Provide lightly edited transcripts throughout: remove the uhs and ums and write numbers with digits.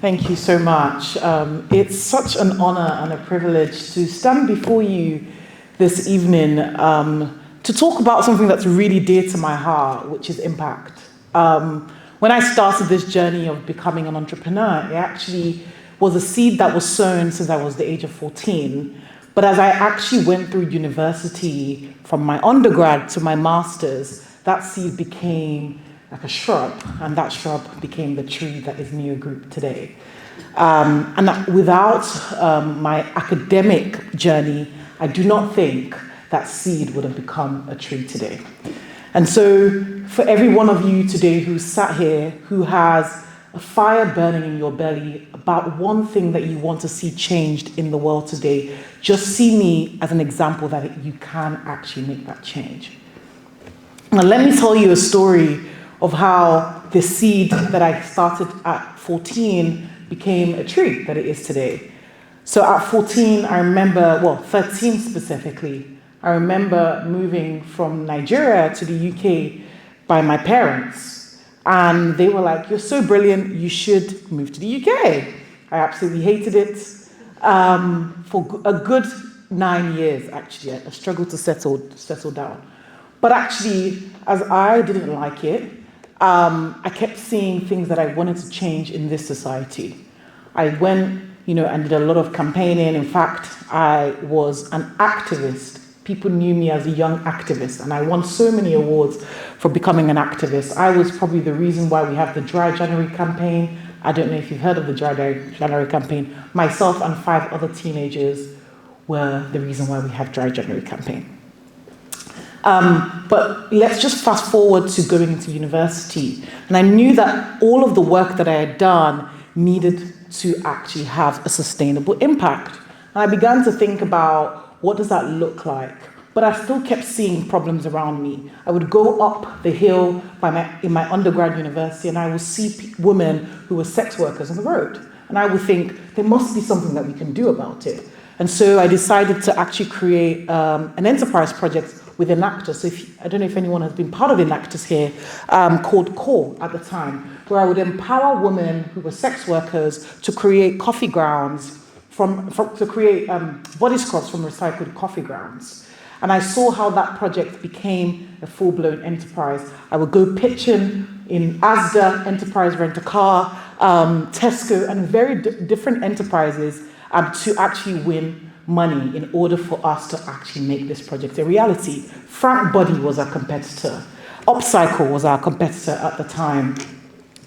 Thank you so much. It's such an honor and a privilege to stand before you this evening to talk about something that's really dear to my heart, which is impact. When I started this journey of becoming an entrepreneur, it actually was a seed that was sown since I was the age of 14. But as I actually went through university, from my undergrad to my master's, that seed became like a shrub, and that shrub became the tree that is Neo Group today. And that without my academic journey, I do not think that seed would have become a tree today. And so for every one of you today who sat here, who has a fire burning in your belly about one thing that you want to see changed in the world today, just see me as an example that you can actually make that change. Now let me tell you a story of how the seed that I started at 14 became a tree that it is today. So at 14, I remember, 13 specifically, I remember moving from Nigeria to the UK by my parents. And they were like, "You're so brilliant, you should move to the UK." I absolutely hated it. For a good 9 years, actually, I struggled to settle down. But actually, as I didn't like it, I kept seeing things that I wanted to change in this society. I went, and did a lot of campaigning. In fact, I was an activist. People knew me as a young activist, and I won so many awards for becoming an activist. I was probably the reason why we have the Dry January campaign. I don't know if you've heard of the Dry January campaign. Myself and 5 other teenagers were the reason why we have Dry January campaign. But let's just fast forward to going into university. And I knew that all of the work that I had done needed to actually have a sustainable impact. And I began to think about, what does that look like? But I still kept seeing problems around me. I would go up the hill in my undergrad university, and I would see women who were sex workers on the road. And I would think, there must be something that we can do about it. And so I decided to actually create an enterprise project with Enactus. So I don't know if anyone has been part of Enactus here, called Core at the time, where I would empower women who were sex workers to create coffee grounds, to create body scrubs from recycled coffee grounds. And I saw how that project became a full-blown enterprise. I would go pitching in Asda, Enterprise Rent-A-Car, Tesco, and very different enterprises to actually win money in order for us to actually make this project a reality. Frank Body was our competitor. Upcycle was our competitor at the time.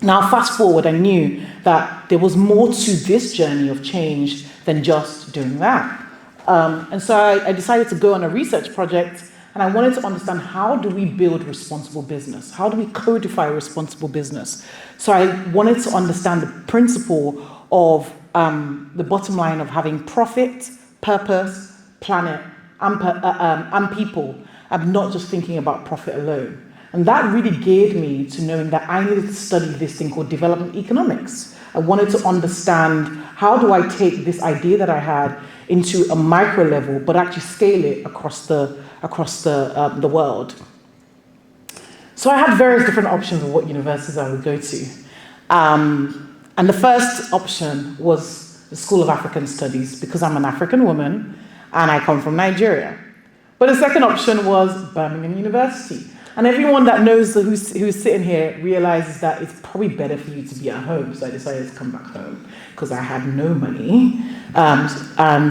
Now, fast forward, I knew that there was more to this journey of change than just doing that. And so I decided to go on a research project, and I wanted to understand, how do we build responsible business? How do we codify responsible business? So I wanted to understand the principle of the bottom line of having profit, purpose, planet, and people. I'm not just thinking about profit alone. And that really geared me to knowing that I needed to study this thing called development economics. I wanted to understand, how do I take this idea that I had into a micro level, but actually scale it across the world. So I had various different options of what universities I would go to. And the first option was the School of African Studies, because I'm an African woman and I come from Nigeria. But the second option was Birmingham University. And everyone that knows who's sitting here realizes that it's probably better for you to be at home. So I decided to come back home because I had no money. And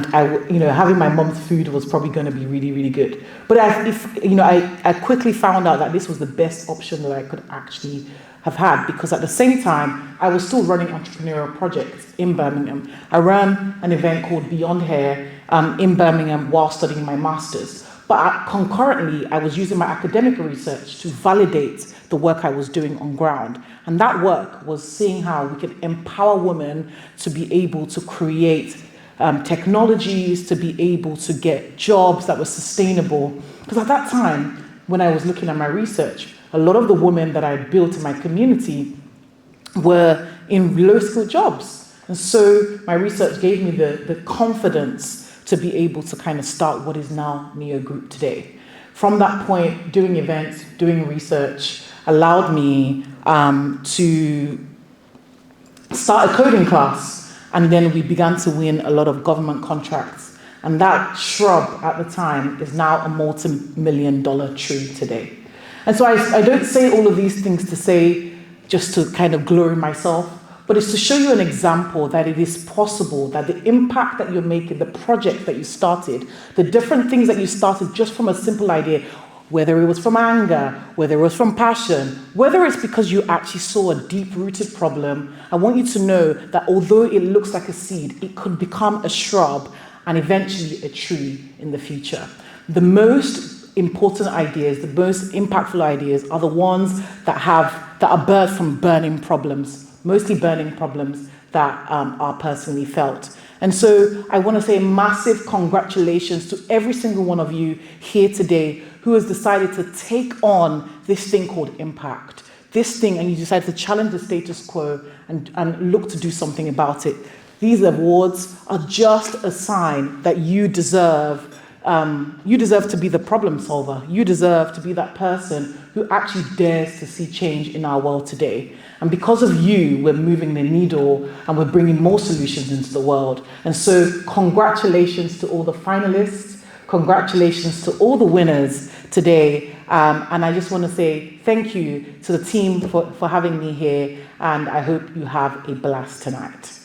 having my mom's food was probably going to be really, really good. But I quickly found out that this was the best option that I could actually have had, because at the same time, I was still running entrepreneurial projects in Birmingham. I ran an event called Beyond Hair in Birmingham while studying my master's. But concurrently, I was using my academic research to validate the work I was doing on ground. And that work was seeing how we could empower women to be able to create technologies, to be able to get jobs that were sustainable. Because at that time, when I was looking at my research, a lot of the women that I built in my community were in low-skilled jobs. And so my research gave me the confidence to be able to kind of start what is now Neo Group today. From that point, doing events, doing research allowed me to start a coding class, and then we began to win a lot of government contracts. And that shrub at the time is now a multi-million-dollar tree today. And so I don't say all of these things to say just to kind of glory myself, but it's to show you an example that it is possible, that the impact that you're making, the project that you started, the different things that you started just from a simple idea, whether it was from anger, whether it was from passion, whether it's because you actually saw a deep-rooted problem, I want you to know that although it looks like a seed, it could become a shrub and eventually a tree in the future. The most important ideas, the most impactful ideas are the ones that are birthed from burning problems, mostly burning problems that are personally felt. And so I want to say massive congratulations to every single one of you here today who has decided to take on this thing called impact. This thing, and you decided to challenge the status quo and look to do something about it. These awards are just a sign that you deserve to be the problem solver. You deserve to be that person who actually dares to see change in our world today. And because of you, we're moving the needle and we're bringing more solutions into the world. And so congratulations to all the finalists. Congratulations to all the winners today. And I just want to say thank you to the team for having me here. And I hope you have a blast tonight.